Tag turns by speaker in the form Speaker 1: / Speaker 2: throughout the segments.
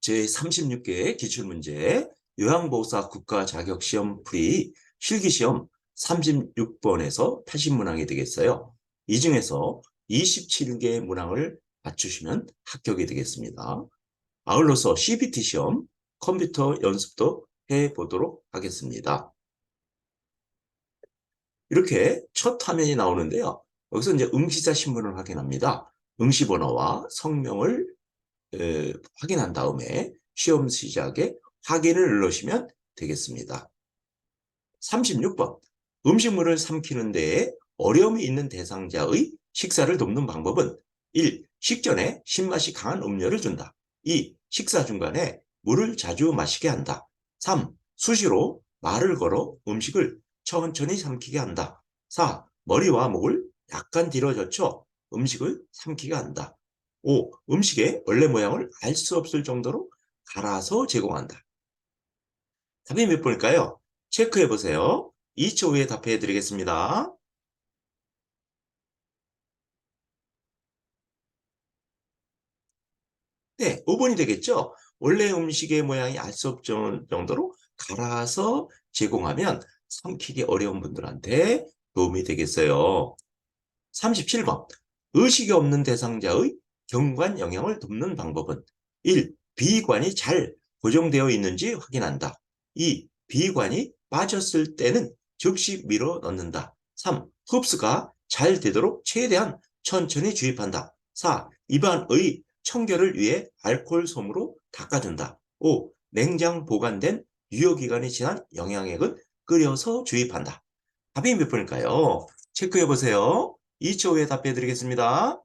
Speaker 1: 제36개 기출문제 요양보호사 국가자격시험풀이 실기시험 36번에서 80문항이 되겠어요. 이 중에서 27개 문항을 맞추시면 합격이 되겠습니다. 아울러서 CBT 시험 컴퓨터 연습도 해보도록 하겠습니다. 이렇게 첫 화면이 나오는데요. 여기서 이제 응시자 신분을 확인합니다. 응시번호와 성명을 확인한 다음에 시험 시작에 확인을 누르시면 되겠습니다. 36번 음식물을 삼키는 데에 어려움이 있는 대상자의 식사를 돕는 방법은 1. 식전에 신맛이 강한 음료를 준다. 2. 식사 중간에 물을 자주 마시게 한다. 3. 수시로 말을 걸어 음식을 천천히 삼키게 한다. 4. 머리와 목을 약간 뒤로 젖혀 음식을 삼키게 한다. 5. 음식의 원래 모양을 알 수 없을 정도로 갈아서 제공한다. 답이 몇 번일까요? 체크해 보세요. 2초 후에 답해 드리겠습니다. 네, 5번이 되겠죠? 원래 음식의 모양이 알 수 없을 정도로 갈아서 제공하면 삼키기 어려운 분들한테 도움이 되겠어요. 37번 의식이 없는 대상자의 경관 영역을 돕는 방법은 1. 비관이 잘 고정되어 있는지 확인한다. 2. 비관이 빠졌을 때는 즉시 밀어 넣는다. 3. 흡수가 잘 되도록 최대한 천천히 주입한다. 4. 입안의 청결을 위해 알코올 솜으로 닦아준다. 5. 냉장 보관된 유효기간이 지난 영양액은 끓여서 주입한다. 답이 몇 번일까요? 체크해 보세요. 2초 후에 답해 드리겠습니다.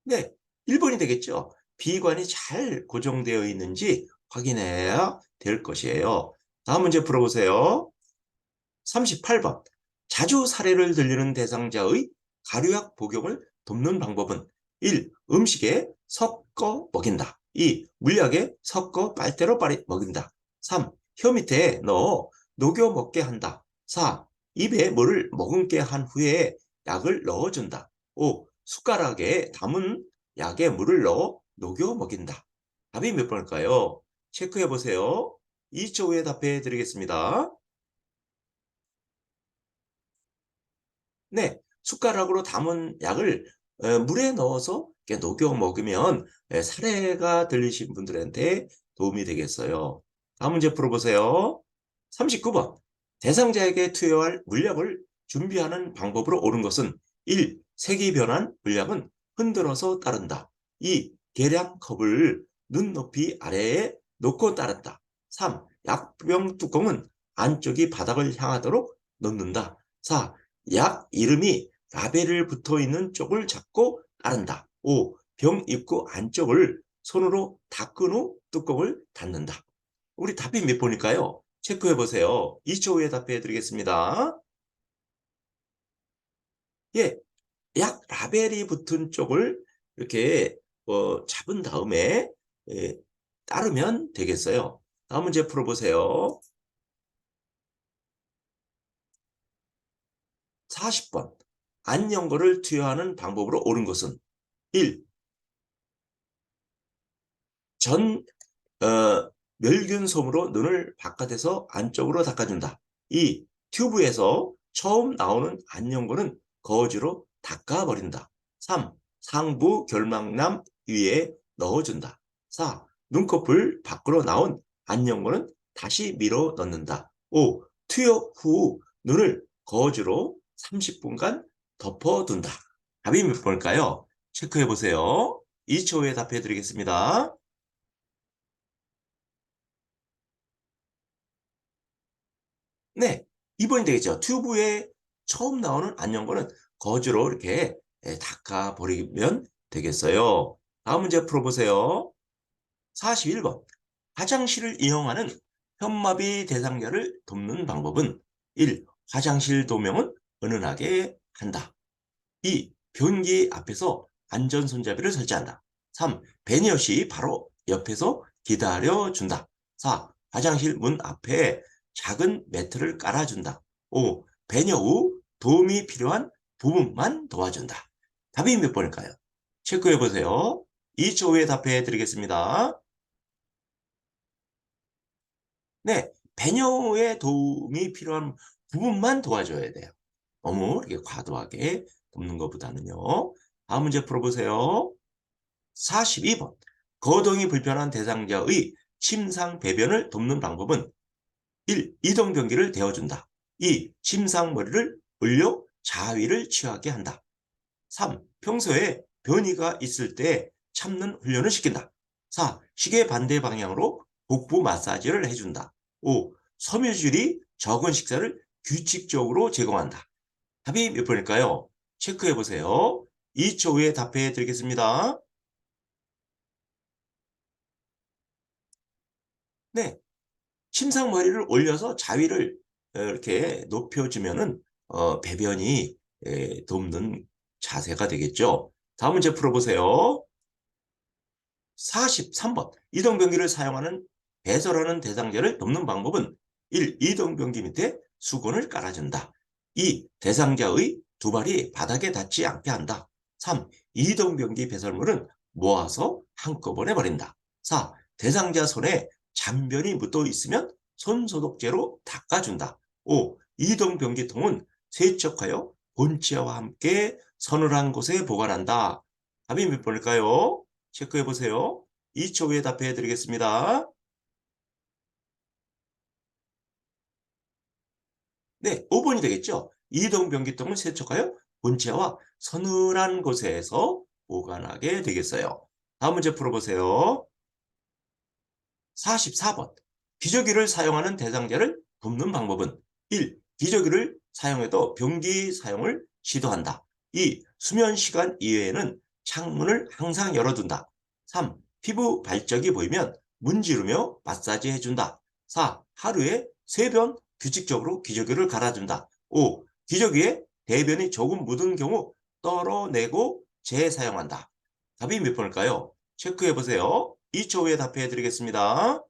Speaker 1: 네, 1번이 되겠죠. 비관이 잘 고정되어 있는지 확인해야 될 것이에요. 다음 문제 풀어보세요. 38번. 자주 사례를 들리는 대상자의 가류약 복용을 돕는 방법은 1. 음식에 섞어 먹인다. 2. 물약에 섞어 빨대로 먹인다. 3. 혀 밑에 넣어 녹여 먹게 한다. 4. 입에 물을 머금게 한 후에 약을 넣어준다. 5. 숟가락에 담은 약에 물을 넣어 녹여 먹인다. 답이 몇 번일까요? 체크해 보세요. 2초 후에 답해 드리겠습니다. 네, 숟가락으로 담은 약을 물에 넣어서 이렇게 녹여 먹으면 사례가 들리신 분들한테 도움이 되겠어요. 다음 문제 풀어보세요. 39번. 대상자에게 투여할 물약을 준비하는 방법으로 옳은 것은 1. 색이 변한 물약은 흔들어서 따른다. 2. 계량컵을 눈높이 아래에 놓고 따른다. 3. 약병 뚜껑은 안쪽이 바닥을 향하도록 넣는다. 4. 약 이름이 라벨을 붙어 있는 쪽을 잡고 따른다. 5. 병 입구 안쪽을 손으로 닦은 후 뚜껑을 닫는다. 우리 답이 몇 번일까요? 체크해 보세요. 2초 후에 답해 드리겠습니다. 예, 약 라벨이 붙은 쪽을 이렇게 잡은 다음에 예, 따르면 되겠어요. 다음 문제 풀어보세요. 40번. 안연고를 투여하는 방법으로 옳은 것은 1. 전 멸균솜으로 눈을 바깥에서 안쪽으로 닦아준다. 2. 튜브에서 처음 나오는 안연고는 거즈로 닦아버린다. 3. 상부 결막남 위에 넣어준다. 4. 눈꺼풀 밖으로 나온 안연고는 다시 밀어 넣는다. 5. 투여 후 눈을 거즈로 30분간 덮어둔다. 답이 몇 번일까요? 체크해 보세요. 2초 후에 답해 드리겠습니다. 네, 2번이 되겠죠. 튜브에 처음 나오는 안연고는 거즈로 이렇게 닦아버리면 되겠어요. 다음 문제 풀어보세요. 41번. 화장실을 이용하는 현마비 대상자를 돕는 방법은 1. 화장실 도명은 은은하게 한다. 2. 변기 앞에서 안전손잡이를 설치한다. 3. 배니 없이 바로 옆에서 기다려준다. 4. 화장실 문 앞에 작은 매트를 깔아준다. 5. 배녀 후 도움이 필요한 부분만 도와준다. 답이 몇 번일까요? 체크해 보세요. 2초 후에 답해 드리겠습니다. 네, 배뇨에 도움이 필요한 부분만 도와줘야 돼요. 너무 이렇게 과도하게 돕는 것보다는요. 다음 문제 풀어보세요. 42번. 거동이 불편한 대상자의 침상 배변을 돕는 방법은 1. 이동변기를 대어준다. 2. 침상 머리를 올려 자위를 취하게 한다. 3. 평소에 변이가 있을 때 참는 훈련을 시킨다. 4. 시계 반대 방향으로 복부 마사지를 해준다. 5. 섬유질이 적은 식사를 규칙적으로 제공한다. 답이 몇 번일까요? 체크해 보세요. 2초 후에 답해 드리겠습니다. 네, 침상 머리를 올려서 자위를 이렇게 높여주면은 배변이 돕는 자세가 되겠죠. 다음 문제 풀어보세요. 43번. 이동변기를 사용하는 배설하는 대상자를 돕는 방법은 1. 이동변기 밑에 수건을 깔아준다. 2. 대상자의 두 발이 바닥에 닿지 않게 한다. 3. 이동변기 배설물은 모아서 한꺼번에 버린다. 4. 대상자 손에 잔변이 묻어 있으면 손소독제로 닦아준다. 5. 이동변기통은 세척하여 본체와 함께 서늘한 곳에 보관한다. 답이 몇 번일까요? 체크해 보세요. 2초 후에 답해 드리겠습니다. 네, 5번이 되겠죠. 이동변기통을 세척하여 본체와 서늘한 곳에서 보관하게 되겠어요. 다음 문제 풀어보세요. 44번. 기저귀를 사용하는 대상자를 돕는 방법은 1. 기저귀를 사용해도 변기 사용을 시도한다. 2. 수면 시간 이외에는 창문을 항상 열어둔다. 3. 피부 발적이 보이면 문지르며 마사지 해준다. 4. 하루에 3번 규칙적으로 기저귀를 갈아준다. 5. 기저귀에 대변이 조금 묻은 경우 떨어내고 재사용한다. 답이 몇 번일까요? 체크해 보세요. 2초 후에 답해 드리겠습니다.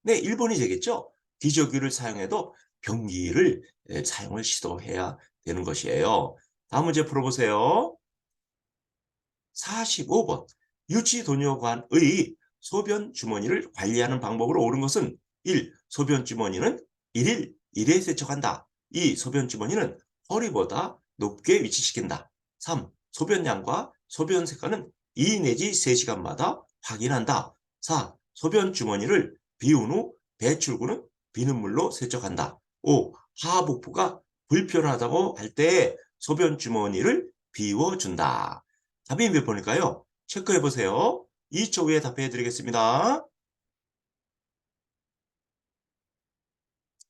Speaker 1: 네, 1번이 되겠죠. 기저귀를 사용해도 변기를 사용을 시도해야 되는 것이에요. 다음 문제 풀어보세요. 45번. 유치도뇨관의 소변 주머니를 관리하는 방법으로 옳은 것은 1. 소변 주머니는 1일 1회 세척한다. 2. 소변 주머니는 허리보다 높게 위치시킨다. 3. 소변량과 소변 색깔은 2 내지 3시간마다 확인한다. 4. 소변 주머니를 비운 후 배출구는 비눗물로 세척한다. 5. 하복부가 불편하다고 할 때 소변 주머니를 비워준다. 답이 몇 번일까요? 체크해 보세요. 2초 후에 답해 드리겠습니다.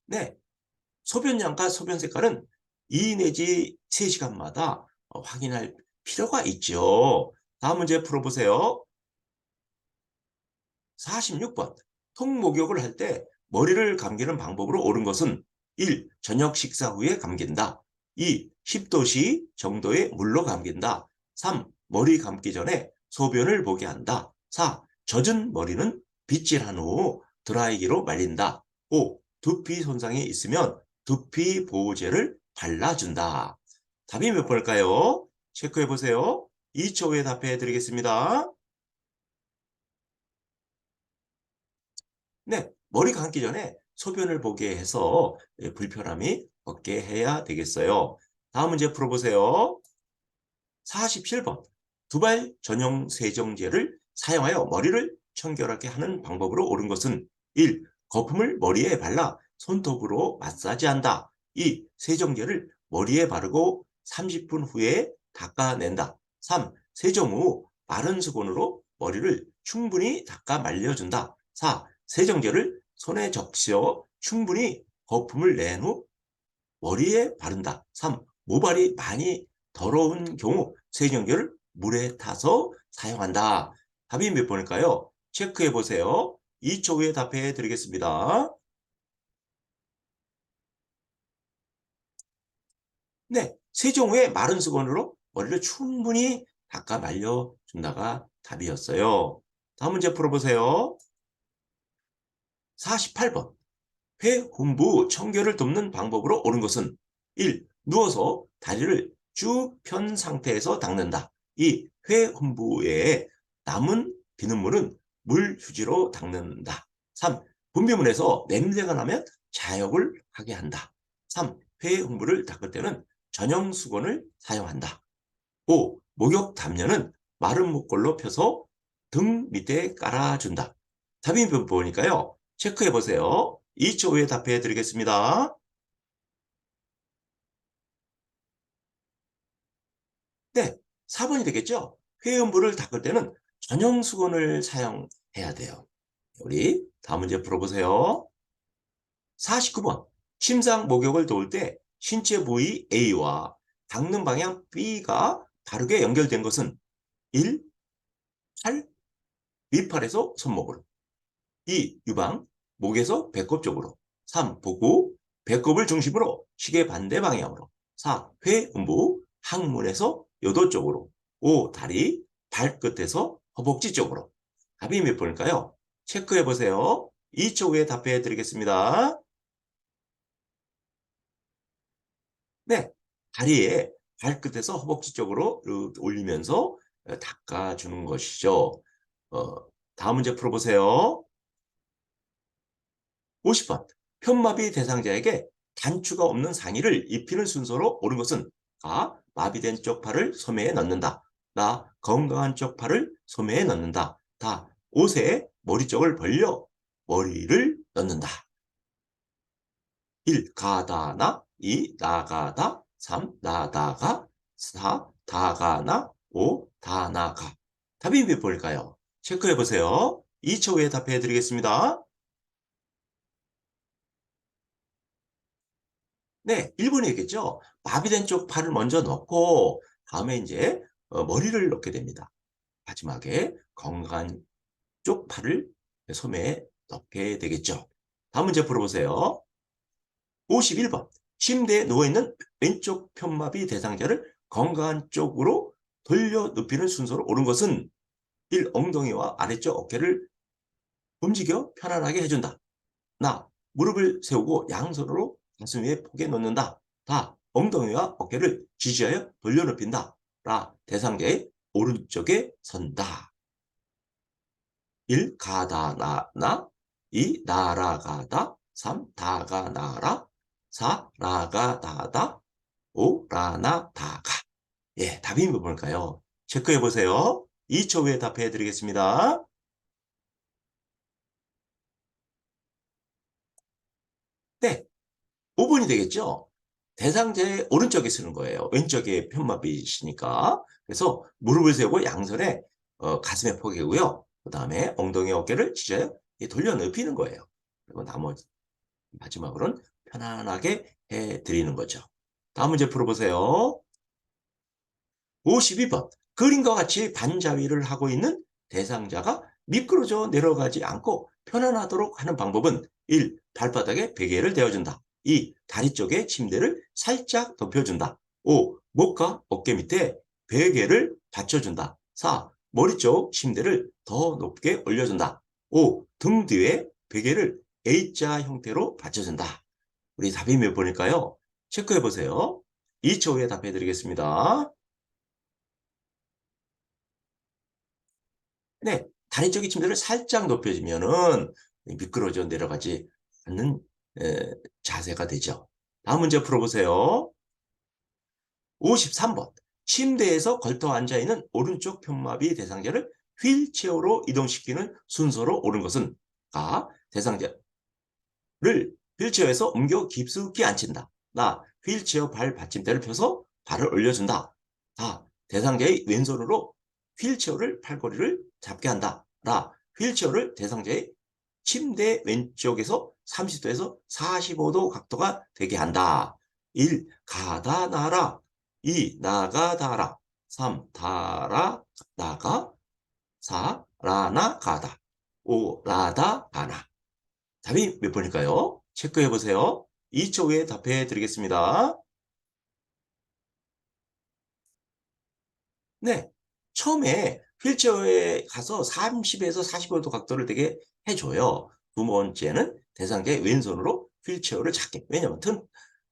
Speaker 1: 네, 소변량과 소변 색깔은 2 내지 3시간마다 확인할 필요가 있죠. 다음 문제 풀어보세요. 46번. 통목욕을 할 때 머리를 감기는 방법으로 옳은 것은 1. 저녁 식사 후에 감긴다. 2. 10도씨 정도의 물로 감긴다. 3. 머리 감기 전에 소변을 보게 한다. 4. 젖은 머리는 빗질한 후 드라이기로 말린다. 5. 두피 손상이 있으면 두피 보호제를 발라준다. 답이 몇 번일까요? 체크해 보세요. 2초 후에 답해 드리겠습니다. 네, 머리 감기 전에 소변을 보게 해서 불편함이 없게 해야 되겠어요. 다음 문제 풀어보세요. 47번. 두발 전용 세정제를 사용하여 머리를 청결하게 하는 방법으로 옳은 것은 1. 거품을 머리에 발라 손톱으로 마사지한다. 2. 세정제를 머리에 바르고 30분 후에 닦아낸다. 3. 세정 후 마른 수건으로 머리를 충분히 닦아 말려준다. 4. 세정제를 손에 적셔 충분히 거품을 낸 후 머리에 바른다. 3. 모발이 많이 더러운 경우 세정제를 물에 타서 사용한다. 답이 몇 번일까요? 체크해 보세요. 2초 후에 답해 드리겠습니다. 네, 세정 후에 마른 수건으로 머리를 충분히 닦아 말려준다가 답이었어요. 다음 문제 풀어보세요. 48번. 폐, hum부 청결을 돕는 방법으로 옳은 것은 1. 누워서 다리를 쭉 편 상태에서 닦는다. 이 회음부에 남은 비눗물은 물 휴지로 닦는다. 3. 분비물에서 냄새가 나면 자역을 하게 한다. 3. 회음부를 닦을 때는 전용 수건을 사용한다. 5. 목욕 담요는 마른 목걸로 펴서 등 밑에 깔아준다. 답이 보니까요. 체크해 보세요. 2초 후에 답해 드리겠습니다. 네, 4번이 되겠죠? 회음부를 닦을 때는 전용 수건을 사용해야 돼요. 우리 다음 문제 풀어보세요. 49번. 침상 목욕을 도울 때 신체 부위 A와 닦는 방향 B가 다르게 연결된 것은 1. 팔, 윗팔에서 손목으로. 2. 유방, 목에서 배꼽 쪽으로. 3. 복부, 배꼽을 중심으로 시계 반대 방향으로. 4. 회음부, 항문에서 요도 쪽으로. 5. 다리, 발끝에서 허벅지 쪽으로. 답이 몇 번일까요? 체크해 보세요. 2초 후에 답해 드리겠습니다. 네, 다리에 발끝에서 허벅지 쪽으로 올리면서 닦아주는 것이죠. 어, 다음 문제 풀어보세요. 50번. 편마비 대상자에게 단추가 없는 상의를 입히는 순서로 옳은 것은 아. 마비된 쪽 팔을 소매에 넣는다. 나. 건강한 쪽 팔을 소매에 넣는다. 다. 옷에 머리 쪽을 벌려 머리를 넣는다. 1. 가다나 2. 나가다 3. 나다가 4. 다가나 5. 다나가 답이 몇 번일까요? 체크해 보세요. 2초 후에 답해 드리겠습니다. 네, 1번이겠죠. 마비된 쪽 팔을 먼저 넣고 다음에 이제 머리를 넣게 됩니다. 마지막에 건강한 쪽 팔을 소매에 넣게 되겠죠. 다음 문제 풀어보세요. 51번. 침대에 누워있는 왼쪽 편마비 대상자를 건강한 쪽으로 돌려 눕히는 순서로 옳은 것은 1. 엉덩이와 아래쪽 어깨를 움직여 편안하게 해준다. 나. 무릎을 세우고 양손으로 가슴 위에 포개 놓는다. 다. 엉덩이와 어깨를 지지하여 돌려눕힌다. 라. 대상자의 오른쪽에 선다. 1. 가다 나나 2. 날아가다 3. 다가 나라 4. 라가 다다 5. 라나 다가 예, 답이 뭘까요? 체크해 보세요. 2초 후에 답해 드리겠습니다. 네, 5번이 되겠죠? 대상자의 오른쪽에 쓰는 거예요. 왼쪽에 편마비시니까. 그래서 무릎을 세우고 양손에 가슴에 포개고요. 그 다음에 엉덩이 어깨를 지져요. 돌려 눕히는 거예요. 그리고 나머지 마지막으로는 편안하게 해드리는 거죠. 다음 문제 풀어보세요. 52번. 그림과 같이 반자위를 하고 있는 대상자가 미끄러져 내려가지 않고 편안하도록 하는 방법은 1. 발바닥에 베개를 대어준다. 2. 다리 쪽에 침대를 살짝 덮여준다. 5. 목과 어깨 밑에 베개를 받쳐준다. 4. 머리 쪽 침대를 더 높게 올려준다. 5. 등 뒤에 베개를 A자 형태로 받쳐준다. 우리 답이 몇 번일까요? 체크해 보세요. 2초 후에 답해 드리겠습니다. 네, 다리 쪽의 침대를 살짝 높여주면은 미끄러져 내려가지 않는 자세가 되죠. 다음 문제 풀어보세요. 53번. 침대에서 걸터 앉아있는 오른쪽 편마비 대상자를 휠체어로 이동시키는 순서로 옳은 것은 아. 대상자를 휠체어에서 옮겨 깊숙이 앉힌다. 나. 휠체어 발 받침대를 펴서 발을 올려준다. 다. 대상자의 왼손으로 휠체어를 팔걸이를 잡게 한다. 라. 휠체어를 대상자의 침대 왼쪽에서 30도에서 45도 각도가 되게 한다. 1. 가다 나라 2. 나가다라 3. 다라 나가 4. 라나 가다 5. 라다 가나 답이 몇 번일까요? 체크해 보세요. 2초 후에 답해 드리겠습니다. 네. 처음에 휠체어에 가서 30에서 45도 각도를 되게 해줘요. 두 번째는 대상자의 왼손으로 휠체어를 잡게. 왜냐면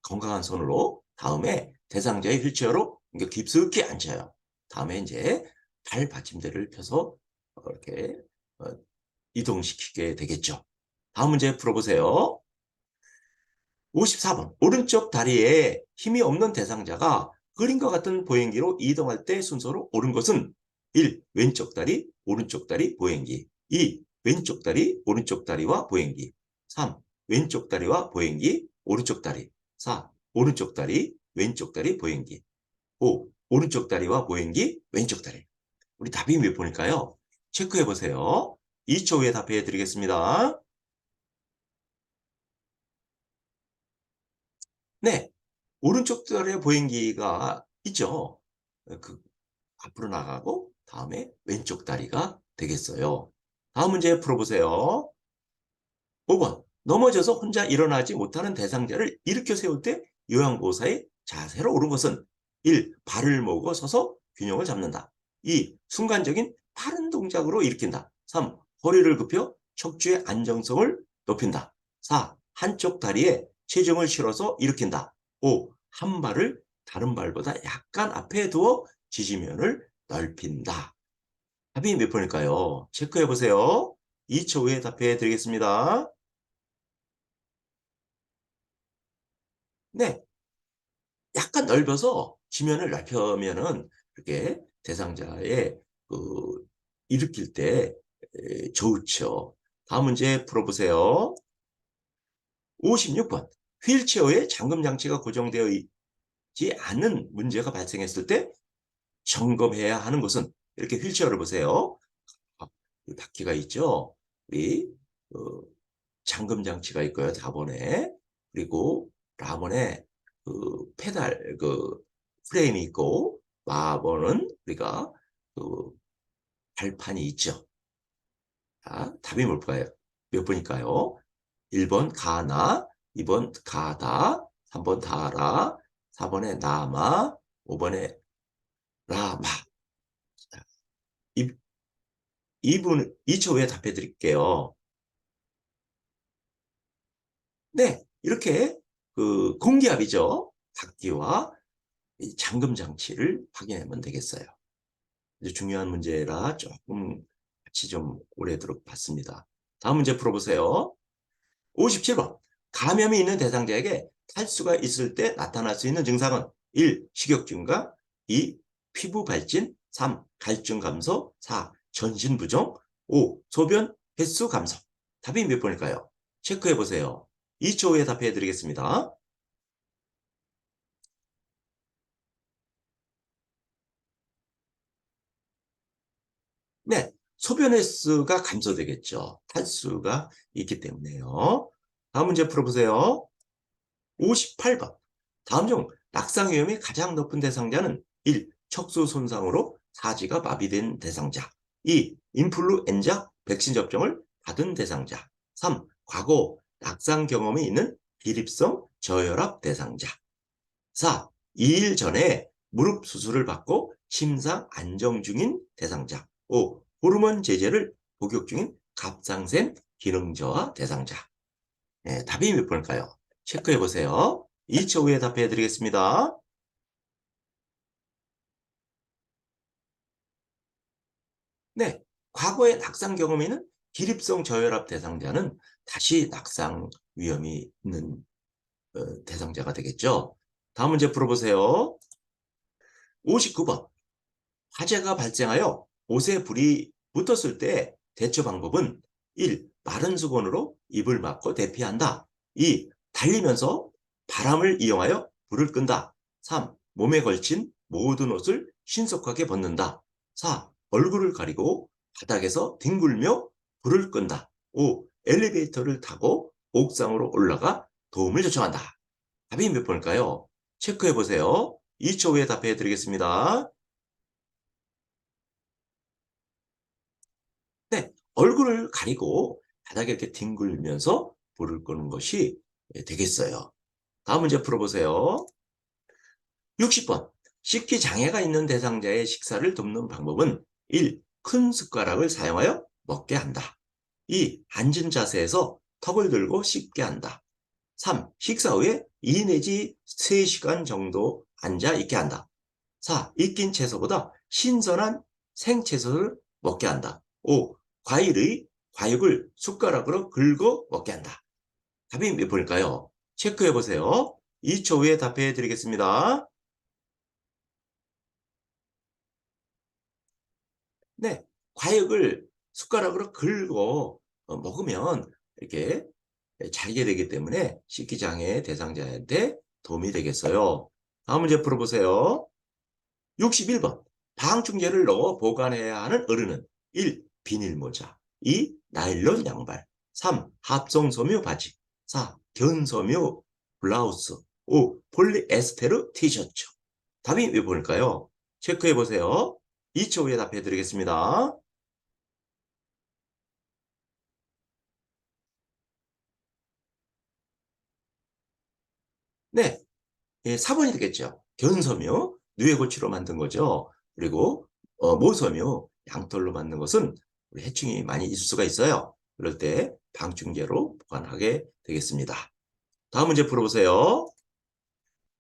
Speaker 1: 건강한 손으로 다음에 대상자의 휠체어로 깊숙이 앉혀요. 다음에 이제 발 받침대를 펴서 이렇게 이동시키게 되겠죠. 다음 문제 풀어보세요. 54번. 오른쪽 다리에 힘이 없는 대상자가 그림과 같은 보행기로 이동할 때 순서로 옳은 것은 1. 왼쪽 다리, 오른쪽 다리, 보행기. 2. 왼쪽 다리, 오른쪽 다리와 보행기. 3. 왼쪽 다리와 보행기, 오른쪽 다리. 4. 오른쪽 다리, 왼쪽 다리, 보행기. 5. 오른쪽 다리와 보행기, 왼쪽 다리. 우리 답이 몇 번일까요? 체크해 보세요. 2초 후에 답해 드리겠습니다. 네, 오른쪽 다리에 보행기가 있죠. 그 앞으로 나가고 다음에 왼쪽 다리가 되겠어요. 다음 문제 풀어보세요. 5번. 넘어져서 혼자 일어나지 못하는 대상자를 일으켜 세울 때 요양보호사의 자세로 옳은 것은 1. 발을 모으고 서서 균형을 잡는다. 2. 순간적인 빠른 동작으로 일으킨다. 3. 허리를 굽혀 척추의 안정성을 높인다. 4. 한쪽 다리에 체중을 실어서 일으킨다. 5. 한 발을 다른 발보다 약간 앞에 두어 지지면을 넓힌다. 답이 몇 번일까요? 체크해 보세요. 2초 후에 답해 드리겠습니다. 네, 약간 넓혀서 지면을 넓혀면은 이렇게 대상자의 그 일으킬 때 좋죠. 다음 문제 풀어보세요. 56번. 휠체어에 잠금 장치가 고정되어 있지 않은 문제가 발생했을 때 점검해야 하는 것은 이렇게 휠체어를 보세요. 바퀴가 있죠. 이 어, 잠금 장치가 있고요. 4번에 그리고 라번에 페달 프레임이 있고 마번은 우리가 그 발판이 있죠. 자, 답이 뭘까요? 몇 번일까요? 1번 가나, 2번 가다, 3번 다라, 4번에 나마, 5번에 라마. 자, 2초 후에 답해 드릴게요. 네, 이렇게 공기압이죠. 바퀴와 이 잠금 장치를 확인하면 되겠어요. 이제 중요한 문제라 조금 같이 좀 오래도록 봤습니다. 다음 문제 풀어보세요. 57번. 감염이 있는 대상자에게 탈수가 있을 때 나타날 수 있는 증상은 1. 식욕 증가, 2. 피부 발진, 3. 갈증 감소, 4. 전신 부종, 5. 소변 횟수 감소. 답이 몇 번일까요? 체크해 보세요. 2초 후에 답해 드리겠습니다. 네, 소변 횟수가 감소되겠죠. 탈수가 있기 때문에요. 다음 문제 풀어보세요. 58번. 다음 중 낙상 위험이 가장 높은 대상자는 1. 척수 손상으로 사지가 마비된 대상자. 2. 인플루엔자 백신 접종을 받은 대상자. 3. 과거 낙상 경험이 있는 비립성 저혈압 대상자. 4. 2일 전에 무릎 수술을 받고 심상 안정 중인 대상자. 5. 호르몬 제제를 복용 중인 갑상샘 기능 저하 대상자. 네, 답이 몇 번일까요? 체크해 보세요. 2초 후에 답해 드리겠습니다. 네, 과거에 낙상 경험이 있는 기립성 저혈압 대상자는 다시 낙상 위험이 있는 대상자가 되겠죠. 다음 문제 풀어보세요. 59번. 화재가 발생하여 옷에 불이 붙었을 때 대처 방법은 1. 마른 수건으로 입을 막고 대피한다. 2. 달리면서 바람을 이용하여 불을 끈다. 3. 몸에 걸친 모든 옷을 신속하게 벗는다. 4. 얼굴을 가리고 바닥에서 뒹굴며 불을 끈다. 5. 엘리베이터를 타고 옥상으로 올라가 도움을 요청한다. 답이 몇 번일까요? 체크해 보세요. 2초 후에 답해 드리겠습니다. 네, 얼굴을 가리고 바닥에 이렇게 뒹굴면서 불을 끄는 것이 되겠어요. 다음 문제 풀어보세요. 60번. 식기 장애가 있는 대상자의 식사를 돕는 방법은 1. 큰 숟가락을 사용하여 먹게 한다. 2. 앉은 자세에서 턱을 들고 씹게 한다. 3. 식사 후에 2 내지 3시간 정도 앉아 있게 한다. 4. 익힌 채소보다 신선한 생채소를 먹게 한다. 5. 과육을 숟가락으로 긁어 먹게 한다. 답이 몇 번일까요? 체크해 보세요. 2초 후에 답해 드리겠습니다. 네, 과육을 숟가락으로 긁어 먹으면 이렇게 잘게 되기 때문에 식기장애 대상자한테 도움이 되겠어요. 다음 문제 풀어보세요. 61번. 방충제를 넣어 보관해야 하는 어른은 1. 비닐모자 2. 나일론 양말 3. 합성섬유 바지 4. 견섬유 블라우스 5. 폴리에스테르 티셔츠. 답이 왜 보일까요? 체크해 보세요. 2초 후에 답해 드리겠습니다. 네, 4번이 되겠죠. 견섬유, 누에고치로 만든 거죠. 그리고 모섬유, 양털로 만든 것은 우리 해충이 많이 있을 수가 있어요. 그럴 때 방충제로 보관하게 되겠습니다. 다음 문제 풀어보세요.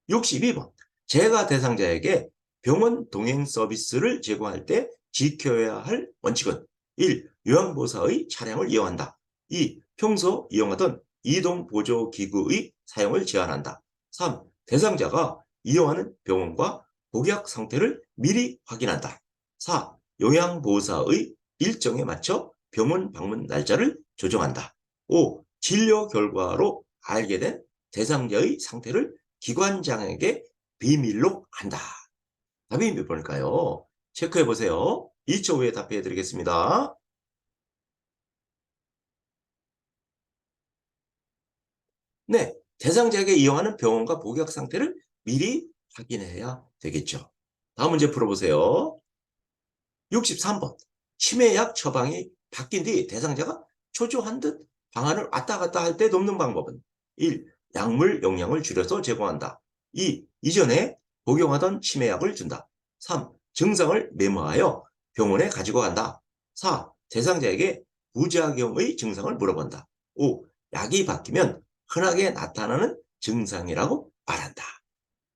Speaker 1: 62번. 재가 대상자에게 병원 동행 서비스를 제공할 때 지켜야 할 원칙은 1. 요양보호사의 차량을 이용한다. 2. 평소 이용하던 이동보조기구의 사용을 제한한다. 3. 대상자가 이용하는 병원과 복약 상태를 미리 확인한다. 4. 요양보호사의 일정에 맞춰 병원 방문 날짜를 조정한다. 5. 진료 결과로 알게 된 대상자의 상태를 기관장에게 비밀로 한다. 답이 몇 번일까요? 체크해 보세요. 2초 후에 답해 드리겠습니다. 네, 대상자에게 이용하는 병원과 복약 상태를 미리 확인해야 되겠죠. 다음 문제 풀어보세요. 63번. 치매약 처방이 바뀐 뒤 대상자가 초조한 듯 방안을 왔다 갔다 할 때 돕는 방법은 1. 약물 용량을 줄여서 제공한다. 2. 이전에 복용하던 치매약을 준다. 3. 증상을 메모하여 병원에 가지고 간다. 4. 대상자에게 부작용의 증상을 물어본다. 5. 약이 바뀌면 흔하게 나타나는 증상이라고 말한다.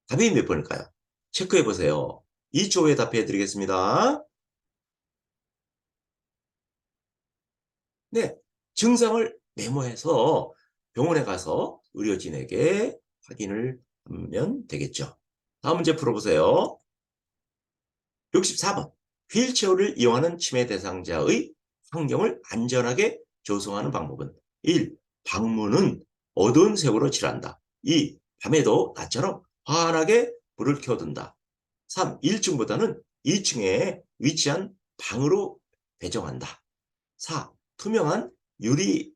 Speaker 1: 답이 몇 번일까요? 체크해 보세요. 2초 후에 답해 드리겠습니다. 네, 증상을 메모해서 병원에 가서 의료진에게 확인을 하면 되겠죠. 다음 문제 풀어보세요. 64번. 휠체어를 이용하는 치매 대상자의 환경을 안전하게 조성하는 방법은 1. 방문은 어두운 색으로 칠한다. 2. 밤에도 낮처럼 환하게 불을 켜둔다. 3. 1층보다는 2층에 위치한 방으로 배정한다. 4. 투명한 유리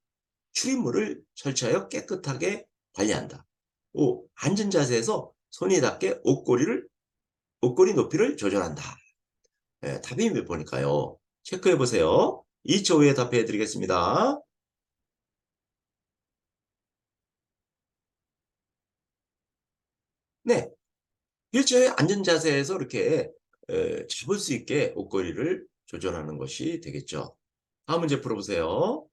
Speaker 1: 출입물을 설치하여 깨끗하게 관리한다. 5. 앉은 자세에서 손이 닿게 옷걸이 높이를 조절한다. 네, 답이 몇 번일까요? 체크해 보세요. 2초 후에 답해 드리겠습니다. 네, 휠체어의 앉은 자세에서 이렇게 잡을 수 있게 옷걸이를 조절하는 것이 되겠죠. 다음 문제 풀어보세요.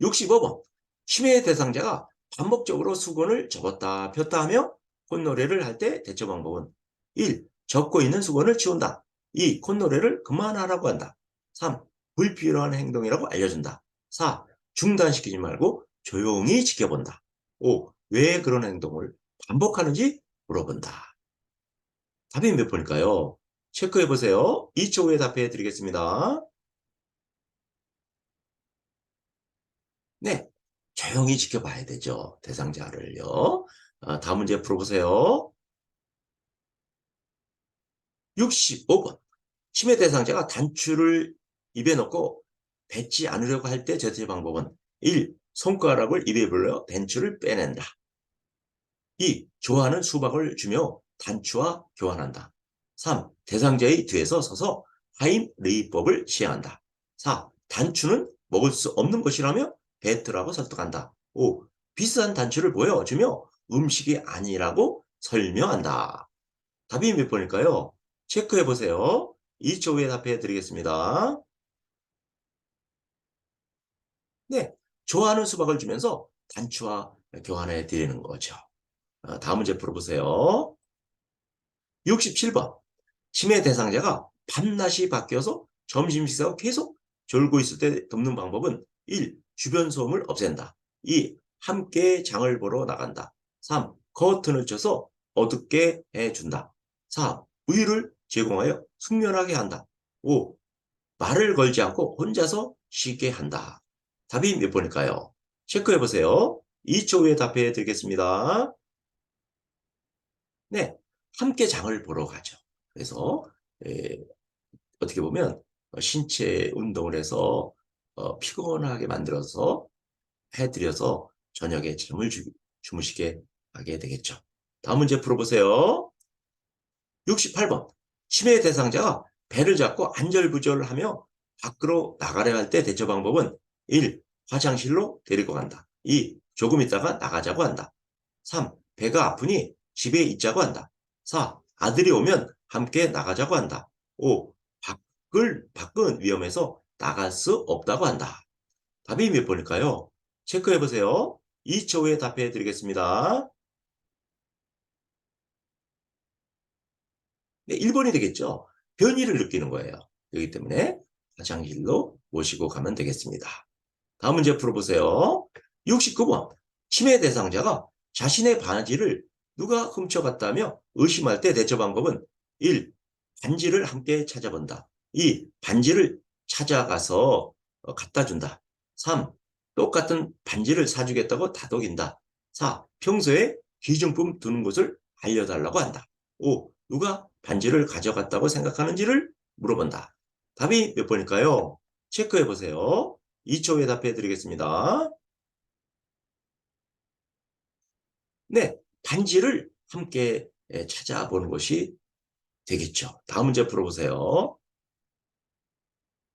Speaker 1: 65번. 치매 대상자가 반복적으로 수건을 접었다 폈다 하며 콧노래를 할 때 대처 방법은 1. 접고 있는 수건을 치운다. 2. 콧노래를 그만하라고 한다. 3. 불필요한 행동이라고 알려준다. 4. 중단시키지 말고 조용히 지켜본다. 5. 왜 그런 행동을 반복하는지 물어본다. 답이 몇 번일까요? 체크해 보세요. 2초 후에 답해 드리겠습니다. 네, 조용히 지켜봐야 되죠. 대상자를요. 다음 문제 풀어보세요. 65번. 치매 대상자가 단추를 입에 넣고 뱉지 않으려고 할 때 제재 방법은 1. 손가락을 입에 불려 단추를 빼낸다. 2. 좋아하는 수박을 주며 단추와 교환한다. 3. 대상자의 뒤에서 서서 하임레이법을 시행한다. 4. 단추는 먹을 수 없는 것이라며 뱉으라고 설득한다. 5. 비싼 단추를 보여주며 음식이 아니라고 설명한다. 답이 몇 번일까요? 체크해 보세요. 2초 후에 답해 드리겠습니다. 네, 좋아하는 수박을 주면서 단추와 교환해 드리는 거죠. 다음 문제 풀어보세요. 67번. 치매 대상자가 밤낮이 바뀌어서 점심 식사가 계속 졸고 있을 때 돕는 방법은 1. 주변 소음을 없앤다. 2. 함께 장을 보러 나간다. 3. 커튼을 쳐서 어둡게 해준다. 4. 우유를 제공하여 숙면하게 한다. 5. 말을 걸지 않고 혼자서 쉬게 한다. 답이 몇 번일까요? 체크해 보세요. 2초 후에 답해 드리겠습니다. 네, 함께 장을 보러 가죠. 그래서 어떻게 보면 신체 운동을 해서 피곤하게 만들어서 해드려서 저녁에 주무시게 하게 되겠죠. 다음 문제 풀어보세요. 68번. 치매 대상자가 배를 잡고 안절부절을 하며 밖으로 나가려 할 때 대처 방법은 1. 화장실로 데리고 간다. 2. 조금 있다가 나가자고 한다. 3. 배가 아프니 집에 있자고 한다. 4. 아들이 오면 함께 나가자고 한다. 5. 밖은 위험해서 나갈 수 없다고 한다. 답이 몇 번일까요? 체크해 보세요. 2초 후에 답해 드리겠습니다. 네, 1번이 되겠죠. 변이를 느끼는 거예요. 그렇기 때문에 화장실로 모시고 가면 되겠습니다. 다음 문제 풀어보세요. 69번. 치매 대상자가 자신의 바지를 누가 훔쳐갔다며 의심할 때 대처 방법은 1. 반지를 함께 찾아본다. 2. 반지를 찾아가서 갖다 준다. 3. 똑같은 반지를 사주겠다고 다독인다. 4. 평소에 귀중품 두는 곳을 알려달라고 한다. 5. 누가 반지를 가져갔다고 생각하는지를 물어본다. 답이 몇 번일까요? 체크해 보세요. 2초 후에 답해 드리겠습니다. 네, 반지를 함께 찾아보는 것이 되겠죠. 다음 문제 풀어보세요.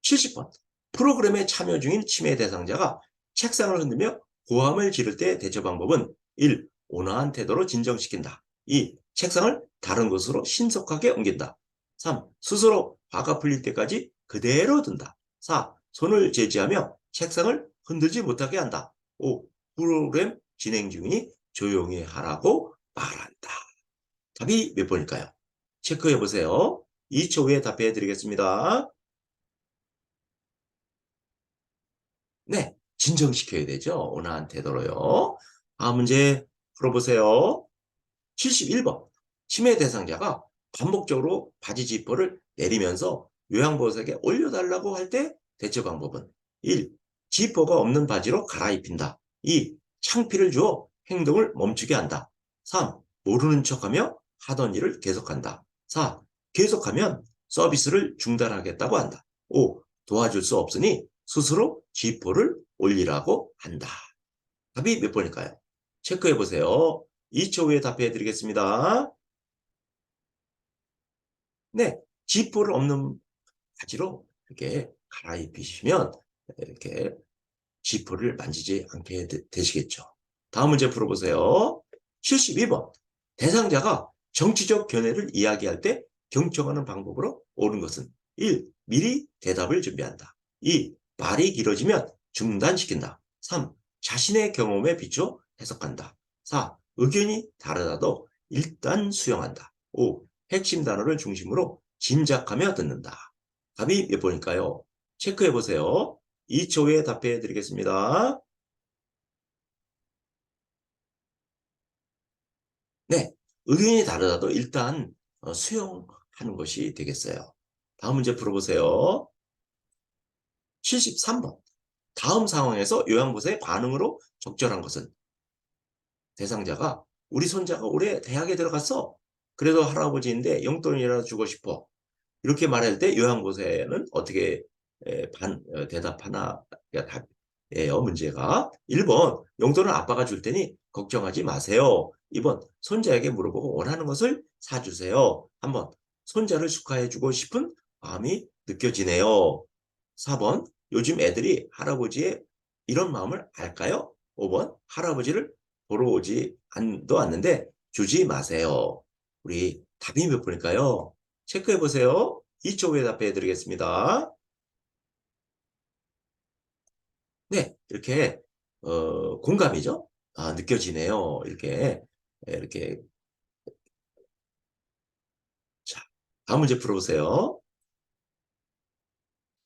Speaker 1: 70번. 프로그램에 참여 중인 치매 대상자가 책상을 흔들며 고함을 지를 때 대처 방법은 1. 온화한 태도로 진정시킨다. 2. 책상을 다른 곳으로 신속하게 옮긴다. 3. 스스로 화가 풀릴 때까지 그대로 둔다. 4. 손을 제지하며 책상을 흔들지 못하게 한다. 5. 프로그램 진행 중이니 조용히 하라고 말한다. 답이 몇 번일까요? 체크해 보세요. 2초 후에 답해 드리겠습니다. 네, 진정시켜야 되죠. 온화한 태도로요. 다음 문제 풀어보세요. 71번. 치매 대상자가 반복적으로 바지 지퍼를 내리면서 요양보호석에 올려달라고 할 때 대처 방법은 1. 지퍼가 없는 바지로 갈아입힌다. 2. 창피를 주어 행동을 멈추게 한다. 3. 모르는 척하며 하던 일을 계속한다. 4. 계속하면 서비스를 중단하겠다고 한다. 5. 도와줄 수 없으니 스스로 지퍼를 올리라고 한다. 답이 몇 번일까요? 체크해 보세요. 2초 후에 답해 드리겠습니다. 네, 지퍼를 없는 바지로 이렇게 갈아입히시면 이렇게 지퍼를 만지지 않게 되시겠죠. 다음 문제 풀어보세요. 72번. 대상자가 정치적 견해를 이야기할 때 경청하는 방법으로 옳은 것은 1. 미리 대답을 준비한다. 2. 말이 길어지면 중단시킨다. 3. 자신의 경험에 비추어 해석한다. 4. 의견이 다르다도 일단 수용한다. 5. 핵심 단어를 중심으로 짐작하며 듣는다. 답이 몇 번일까요? 체크해 보세요. 2초 후에 답해 드리겠습니다. 네, 의견이 다르다도 일단 수용하는 것이 되겠어요. 다음 문제 풀어보세요. 73번. 다음 상황에서 요양보호사의 반응으로 적절한 것은 대상자가 우리 손자가 올해 대학에 들어갔어. 그래도 할아버지인데 용돈이라도 주고 싶어. 이렇게 말할 때 요양보호사는 어떻게 대답하나 답이에요. 문제가 1번 용돈은 아빠가 줄 테니 걱정하지 마세요. 2번 손자에게 물어보고 원하는 것을 사주세요. 한번 손자를 축하해주고 싶은 마음이 느껴지네요. 4번 요즘 애들이 할아버지의 이런 마음을 알까요? 5번 할아버지를 보러 오지 않도 않는데 주지 마세요. 우리 답이 몇 번일까요? 체크해 보세요. 2초 후에 답해 드리겠습니다. 네, 이렇게 공감이죠. 아, 느껴지네요. 이렇게. 자, 다음 문제 풀어보세요.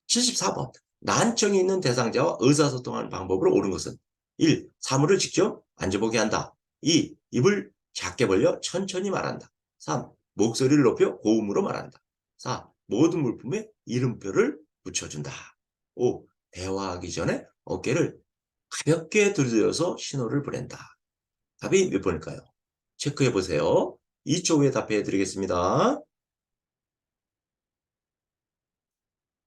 Speaker 1: 74번. 난청이 있는 대상자와 의사소통하는 방법으로 옳은 것은 1. 사물을 직접 만져보게 한다. 2. 입을 작게 벌려 천천히 말한다. 3. 목소리를 높여 고음으로 말한다. 4. 모든 물품에 이름표를 붙여준다. 5. 대화하기 전에 어깨를 가볍게 들여서 신호를 보낸다. 답이 몇 번일까요? 체크해 보세요. 2초 후에 답해 드리겠습니다.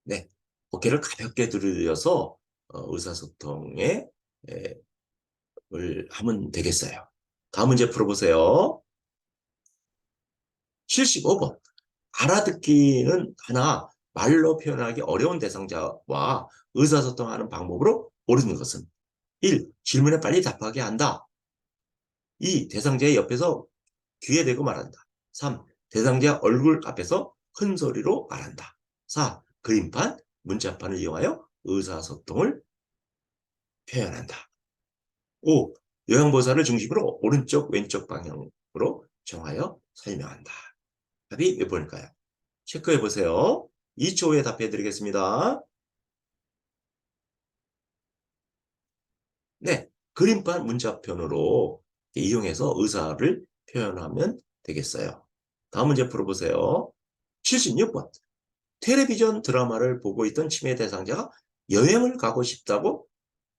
Speaker 1: 네, 어깨를 가볍게 들여서 의사소통에 에, 을 하면 되겠어요. 다음 문제 풀어보세요. 75번. 알아듣기는 하나 말로 표현하기 어려운 대상자와 의사소통하는 방법으로 옳은 것은 1. 질문에 빨리 답하게 한다. 2. 대상자의 옆에서 귀에 대고 말한다. 3. 대상자 얼굴 앞에서 큰 소리로 말한다. 4. 그림판, 문자판을 이용하여 의사소통을 표현한다. 5. 요양보사를 중심으로 오른쪽 왼쪽 방향으로 정하여 설명한다. 답이 몇 번일까요? 체크해 보세요. 2초 후에 답해 드리겠습니다. 네, 그림판 문자편으로 이용해서 의사를 표현하면 되겠어요. 다음 문제 풀어보세요. 76번. 텔레비전 드라마를 보고 있던 치매 대상자가 여행을 가고 싶다고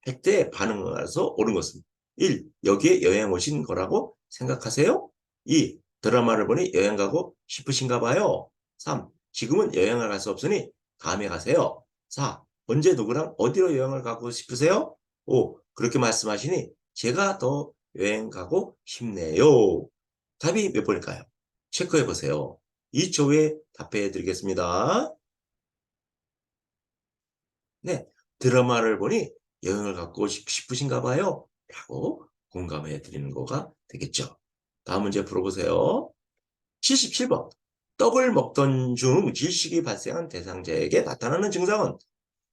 Speaker 1: 할 때 반응해서 옳은 것은 1. 여기에 여행 오신 거라고 생각하세요? 2. 드라마를 보니 여행 가고 싶으신가 봐요. 3. 지금은 여행을 갈 수 없으니 다음에 가세요. 4. 언제 누구랑 어디로 여행을 가고 싶으세요? 5. 그렇게 말씀하시니 제가 더 여행 가고 싶네요. 답이 몇 번일까요? 체크해 보세요. 2초 후에 답해 드리겠습니다. 네, 드라마를 보니 여행을 가고 싶으신가 봐요. 라고 공감해 드리는 거가 되겠죠. 다음 문제 풀어보세요. 77번. 떡을 먹던 중 질식이 발생한 대상자에게 나타나는 증상은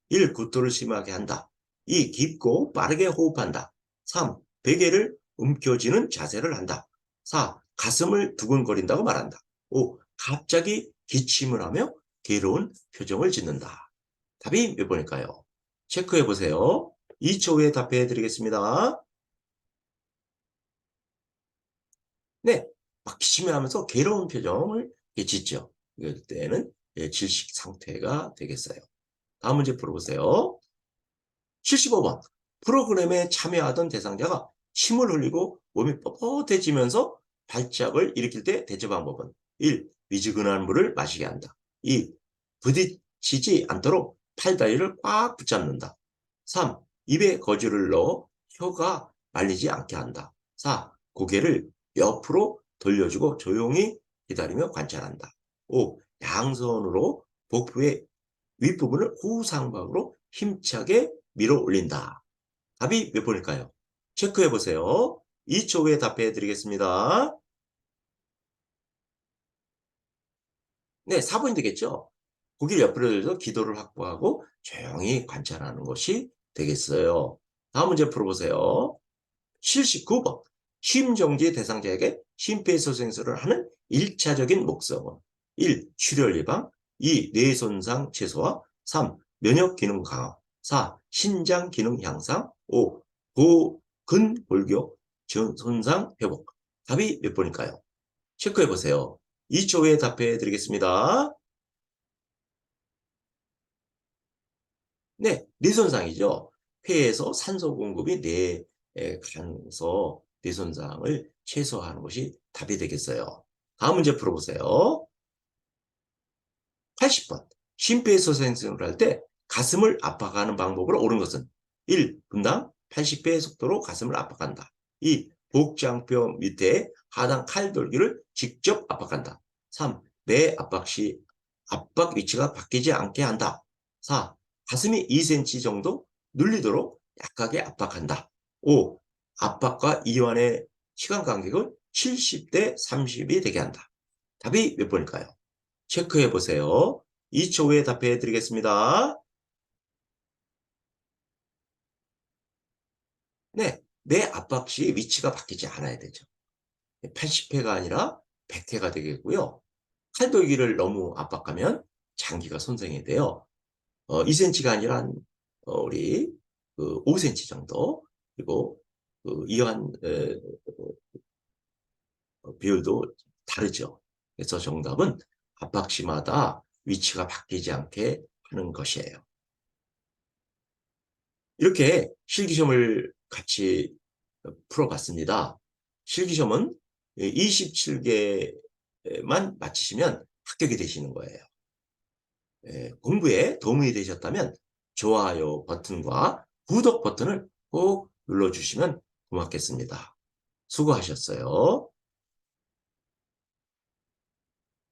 Speaker 1: 1. 구토를 심하게 한다. 2. 깊고 빠르게 호흡한다. 3. 베개를 움켜쥐는 자세를 한다. 4. 가슴을 두근거린다고 말한다. 5. 갑자기 기침을 하며 괴로운 표정을 짓는다. 답이 몇 번일까요? 체크해 보세요. 2초 후에 답해 드리겠습니다. 네, 막 기침하면서 괴로운 표정을 짓죠. 이럴 때는 질식 상태가 되겠어요. 다음 문제 풀어보세요. 75번. 프로그램에 참여하던 대상자가 침을 흘리고 몸이 뻣뻣해지면서 발작을 일으킬 때 대처 방법은 1. 미지근한 물을 마시게 한다. 2. 부딪히지 않도록 팔다리를 꽉 붙잡는다. 3. 입에 거즈를 넣어 혀가 말리지 않게 한다. 4. 고개를 옆으로 돌려주고 조용히 기다리며 관찰한다. 5. 양손으로 복부의 윗부분을 후상방으로 힘차게 밀어 올린다. 답이 몇 번일까요? 체크해 보세요. 2초 후에 답해 드리겠습니다. 네, 4번이 되겠죠? 고개를 옆으로 들어서 기도를 확보하고 조용히 관찰하는 것이 되겠어요. 다음 문제 풀어보세요. 79번. 심정지 대상자에게 심폐소생술을 하는 1차적인 목적은 1. 출혈 예방, 2. 뇌손상 최소화, 3. 면역 기능 강화, 4. 신장 기능 향상, 5. 근골격 손상 회복. 답이 몇 번일까요? 체크해 보세요. 2초 후에 답해 드리겠습니다. 네, 뇌손상이죠. 폐에서 산소 공급이 뇌에 가서 뇌손상을 최소화하는 것이 답이 되겠어요. 다음 문제 풀어보세요. 80번. 심폐소생술을 할 때 가슴을 압박하는 방법으로 옳은 것은 1. 분당 80배의 속도로 가슴을 압박한다. 2. 복장뼈 밑에 하단 칼돌기를 직접 압박한다. 3. 내 압박 시 압박 위치가 바뀌지 않게 한다. 4. 가슴이 2cm 정도 눌리도록 약하게 압박한다. 5. 압박과 이완의 시간 간격을 70대 30이 되게 한다. 답이 몇 번일까요? 체크해 보세요. 2초 후에 답해 드리겠습니다. 네, 내 압박시 위치가 바뀌지 않아야 되죠. 80회가 아니라 100회가 되겠고요. 팔돌기를 너무 압박하면 장기가 손상이 돼요. 2cm가 아니라 우리 그 5cm 정도, 그리고 그 이완 비율도 다르죠. 그래서 정답은 압박시마다 위치가 바뀌지 않게 하는 것이에요. 이렇게 실기시험을 같이 풀어봤습니다. 실기시험은 27개만 마치시면 합격이 되시는 거예요. 공부에 도움이 되셨다면 좋아요 버튼과 구독 버튼을 꼭 눌러주시면 고맙겠습니다. 수고하셨어요.